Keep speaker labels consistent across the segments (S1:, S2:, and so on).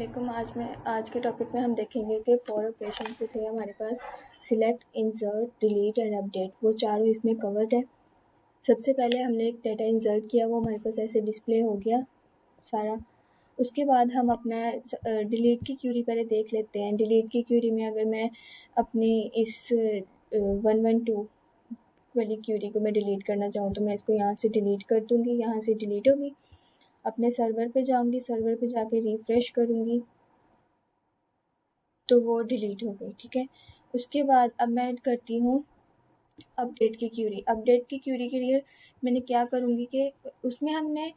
S1: वालेकुम। आज के टॉपिक में हम देखेंगे कि 4 ऑपरेशन से थे हमारे पास select, insert, delete and update. वो चारों इसमें कवर्ड है। सबसे पहले हमने एक डाटा इंसर्ट किया, वो हमारे पास ऐसे डिस्प्ले हो गया सारा। उसके बाद हम अपना डिलीट की क्यूरी पहले देख लेते हैं। डिलीट की क्यूरी में अगर मैं अपनी इस 112 वाली क्यूरी को मैं डिलीट करना चाहूँ तो मैं इसको यहाँ से डिलीट कर दूँगी। यहाँ से डिलीट होगी। अपने सर्वर पे जाऊँगी, सर्वर पे जाके रिफ्रेश करूँगी तो वो डिलीट हो गई। ठीक है। उसके बाद अब मैं करती हूँ अपडेट की क्यूरी। अपडेट की क्यूरी के लिए मैंने क्या करूँगी कि उसमें हमने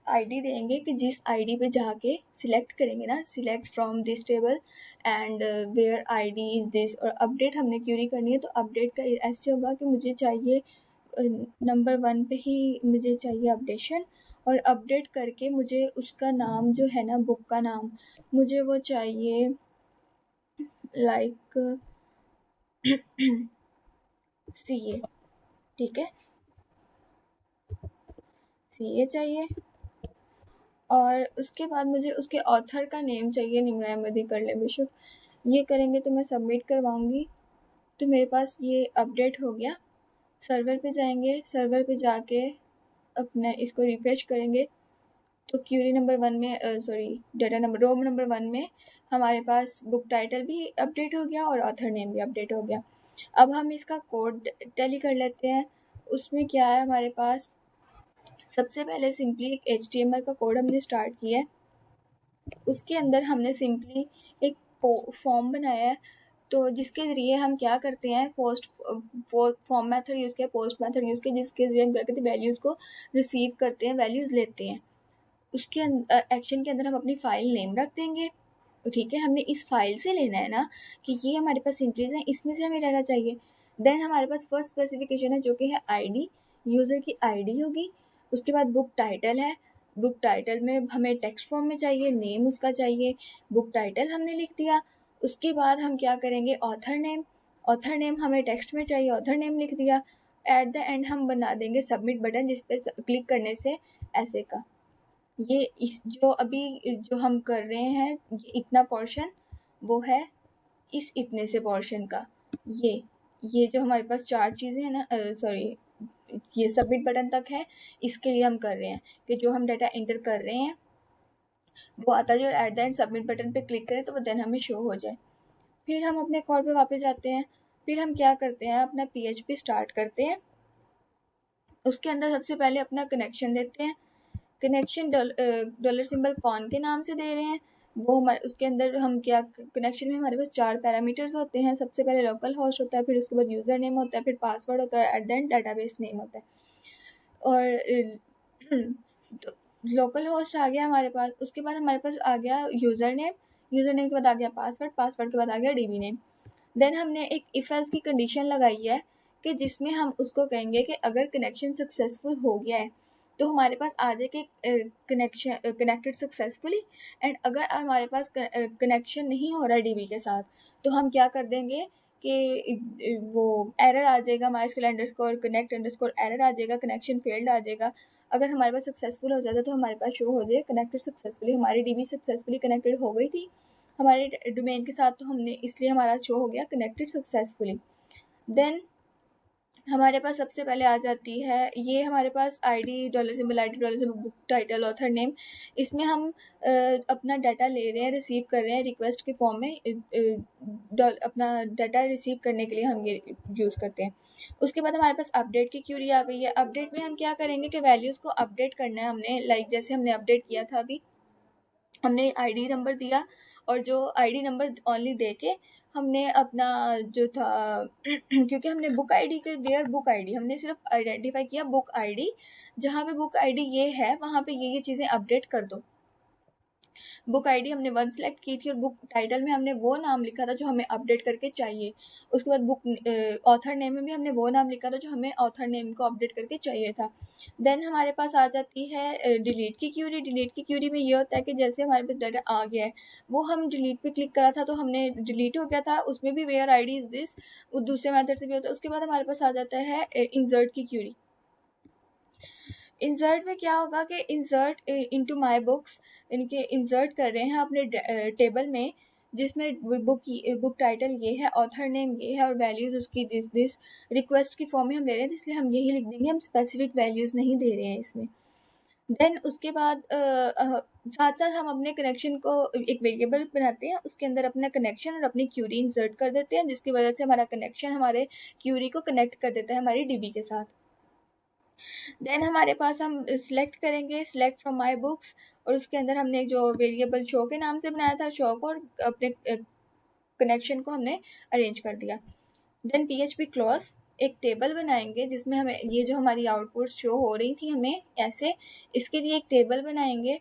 S1: आईडी देंगे कि जिस आईडी पे जाके सिलेक्ट करेंगे ना, select from this table and where ID is this. और अपडेट हमने क्यूरी करनी है तो अपडेट का ऐसे होगा कि मुझे चाहिए नंबर 1 पे ही मुझे चाहिए अपडेशन। और अपडेट करके मुझे उसका नाम जो है ना, बुक का नाम, मुझे वो चाहिए लाइक CA। ठीक है, CA चाहिए। और उसके बाद मुझे उसके ऑथर का नेम चाहिए, निम्न अहमदी कर ले बेशक। ये करेंगे तो मैं सबमिट करवाऊंगी तो मेरे पास ये अपडेट हो गया। सर्वर पे जाएंगे, सर्वर पे जाके अपना इसको रिफ्रेश करेंगे तो क्यूरी नंबर 1 में डाटा नंबर रो नंबर 1 में हमारे पास बुक टाइटल भी अपडेट हो गया और ऑथर नेम भी अपडेट हो गया। अब हम इसका कोड टैली कर लेते हैं। उसमें क्या है हमारे पास, सबसे पहले सिंपली एक HTML का कोड हमने स्टार्ट किया है। उसके अंदर हमने सिंपली एक फॉर्म बनाया है, तो जिसके ज़रिए हम क्या करते हैं, फॉर्म मेथड यूज़ किया, पोस्ट मेथड यूज़ किया, जिसके ज़रिए हम क्या करते हैं, वैल्यूज़ को रिसीव करते हैं, वैल्यूज़ लेते हैं। उसके एक्शन के अंदर हम अपनी फाइल नेम रख देंगे। तो ठीक है, हमने इस फाइल से लेना है ना कि ये हमारे पास एंट्रीज हैं, इसमें से हमें रहना चाहिए। देन हमारे पास फर्स्ट स्पेसिफिकेशन है जो कि है आईडी, यूज़र की आईडी होगी। उसके बाद बुक टाइटल है, बुक टाइटल में हमें टेक्स्ट फॉर्म में चाहिए, नेम उसका चाहिए, बुक टाइटल हमने लिख दिया। उसके बाद हम क्या करेंगे, ऑथर नेम, ऑथर नेम हमें टेक्स्ट में चाहिए, ऑथर नेम लिख दिया। एट द एंड हम बना देंगे सबमिट बटन, जिस पे क्लिक करने से ऐसे का ये इस जो अभी जो हम कर रहे हैं, ये इतना पोर्शन वो है इस इतने से पोर्शन का। ये जो हमारे पास 4 चीज़ें हैं ना, ये सबमिट बटन तक है। इसके लिए हम कर रहे हैं कि जो हम डाटा एंटर कर रहे हैं वो आता जाए और at the end submit button पे क्लिक करें तो वो देन हमें शो हो जाए। फिर हम अपने कोड पे वापस जाते हैं। फिर हम क्या करते हैं, अपना PHP स्टार्ट करते हैं। उसके अंदर सबसे पहले अपना कनेक्शन देते हैं। कनेक्शन डॉलर सिंबल कौन के नाम से दे रहे हैं, वो हमारे उसके अंदर हम क्या, कनेक्शन में हमारे पास 4 पैरामीटर्स होते हैं। सबसे पहले लोकल होस्ट होता है, फिर उसके बाद यूज़र नेम होता है, फिर पासवर्ड होता है, at the end database name होता है। और तो लोकल होस्ट आ गया हमारे पास। उसके बाद हमारे पास आ गया यूज़र नेम, यूज़र नेम के बाद आ गया पासवर्ड, पासवर्ड के बाद आ गया DB नेम। देन हमने एक इफ एल्स की कंडीशन लगाई है कि जिसमें हम उसको कहेंगे कि अगर कनेक्शन सक्सेसफुल हो गया है तो हमारे पास आ जाए कि कनेक्शन कनेक्टेड सक्सेसफुली। एंड अगर हमारे पास कनेक्शन नहीं हो रहा है DB के साथ तो हम क्या कर देंगे कि वो एरर आ जाएगा, MySQL_connect_ एरर आ जाएगा, कनेक्शन फेल्ड आ जाएगा। अगर हमारे पास सक्सेसफुल हो जाता है तो हमारे पास शो हो जाए कनेक्टेड सक्सेसफुली, हमारी DB सक्सेसफुली कनेक्टेड हो गई थी हमारे डोमेन के साथ, तो हमने इसलिए हमारा शो हो गया कनेक्टेड सक्सेसफुली। देन हमारे पास सबसे पहले आ जाती है ये हमारे पास ID, dollar symbol book title, author name. इसमें हम अपना डाटा ले रहे हैं, रिसीव कर रहे हैं रिक्वेस्ट के फॉर्म में। अपना डाटा रिसीव करने के लिए हम ये यूज़ करते हैं। उसके बाद हमारे पास अपडेट की क्यूरी आ गई है। अपडेट में हम क्या करेंगे कि वैल्यूज़ को अपडेट करना है हमने, लाइक जैसे हमने अपडेट किया था अभी, हमने आईडी नंबर दिया और जो आईडी नंबर ओनली दे के हमने अपना जो था क्योंकि हमने बुक आईडी के वेयर बुक आईडी हमने सिर्फ आइडेंटिफाई किया बुक आईडी, जहाँ पे बुक आईडी ये है वहाँ पे ये चीज़ें अपडेट कर दो। बुक आईडी हमने 1 सेलेक्ट की थी और बुक टाइटल में हमने वो नाम लिखा था जो हमें अपडेट करके चाहिए। उसके बाद बुक ऑथर नेम में भी हमने वो नाम लिखा था जो हमें ऑथर नेम को अपडेट करके चाहिए था। देन हमारे पास आ जाती है डिलीट की क्यूरी। डिलीट की क्यूरी में ये होता है कि जैसे हमारे पास डाटा आ गया है, वो हम डिलीट पे क्लिक करा था तो हमने डिलीट हो गया था, उसमें भी वेयर आईडी इज दिस, दूसरे मेथड से भी होता है। उसके बाद हमारे पास आ जाता है इंसर्ट की क्यूरी। इंसर्ट में क्या होगा कि इंसर्ट इनटू माय बुक्स, इनके इंसर्ट कर रहे हैं अपने टेबल में, जिसमें बुक टाइटल ये है, ऑथर नेम ये है और वैल्यूज उसकी दिस रिक्वेस्ट की फॉर्म में हम ले रहे हैं, इसलिए हम यही लिख देंगे, हम स्पेसिफिक वैल्यूज नहीं दे रहे हैं इसमें। देन उसके बाद साथ साथ हम अपने कनेक्शन को एक वेरिएबल बनाते हैं, उसके अंदर अपना कनेक्शन और अपनी क्यूरी इंसर्ट कर देते हैं, जिसकी वजह से हमारा कनेक्शन हमारे क्यूरी को कनेक्ट कर देता है हमारी डीबी के साथ। देन हमारे पास हम सिलेक्ट करेंगे सिलेक्ट फ्रॉम माय बुक्स, और उसके अंदर हमने जो वेरिएबल शो के नाम से बनाया था शो को, और अपने कनेक्शन को हमने अरेंज कर दिया। देन PHP क्लोज एक टेबल बनाएंगे जिसमें हमें ये जो हमारी आउटपुट शो हो रही थी हमें ऐसे, इसके लिए एक टेबल बनाएंगे,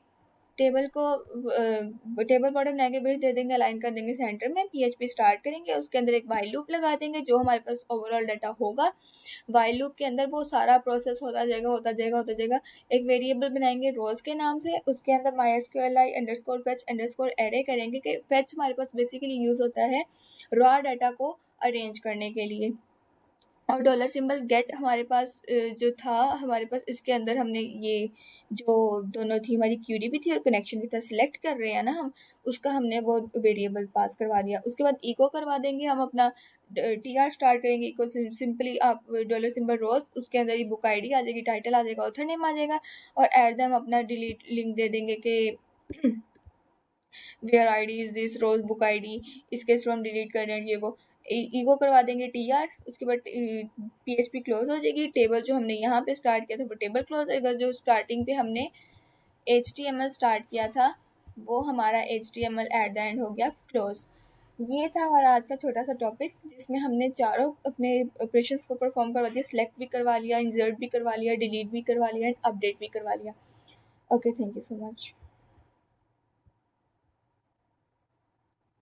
S1: टेबल को टेबल बॉटम लाके बिट दे देंगे, अलाइन कर देंगे सेंटर में, PHP स्टार्ट करेंगे, उसके अंदर एक वाइल लूप लगा देंगे, जो हमारे पास ओवरऑल डाटा होगा वाइल लूप के अंदर वो सारा प्रोसेस होता जाएगा होता जाएगा होता जाएगा। एक वेरिएबल बनाएंगे रोज के नाम से, उसके अंदर MySQLi underscore fetch underscore array करेंगे कि फेच हमारे पास बेसिकली यूज होता है रॉ डाटा को अरेंज करने के लिए, और डॉलर सिंबल गेट हमारे पास जो था हमारे पास, इसके अंदर हमने ये जो दोनों थी हमारी क्यूरी भी थी और कनेक्शन भी था, सिलेक्ट कर रहे हैं ना हम, उसका हमने वो वेरिएबल पास करवा दिया। उसके बाद इको करवा देंगे हम अपना TR स्टार्ट करेंगे, इको सिंपली आप डॉलर सिंबल रोज, उसके अंदर ही बुक आईडी आ जाएगी, टाइटल आ जाएगा, ऑथर नेम आ जाएगा, और एट द हम अपना डिलीट लिंक दे देंगे कि where ID is this row's book ID, इसके थ्रू हम डिलीट कर रहे हैं ये वो, ईगो करवा देंगे TR। उसके बाद PHP क्लोज हो जाएगी, टेबल जो हमने यहाँ पे स्टार्ट किया था वो टेबल क्लोज होगा, जो स्टार्टिंग पे हमने HTML स्टार्ट किया था वो हमारा HTML एट द एंड हो गया क्लोज। ये था हमारा आज का छोटा सा टॉपिक, जिसमें हमने चारों अपने ऑपरेशंस को परफॉर्म करवा दिया, सिलेक्ट भी करवा लिया, इंसर्ट भी करवा लिया, डिलीट भी करवा लिया एंड अपडेट भी करवा लिया। Okay, thank you so much.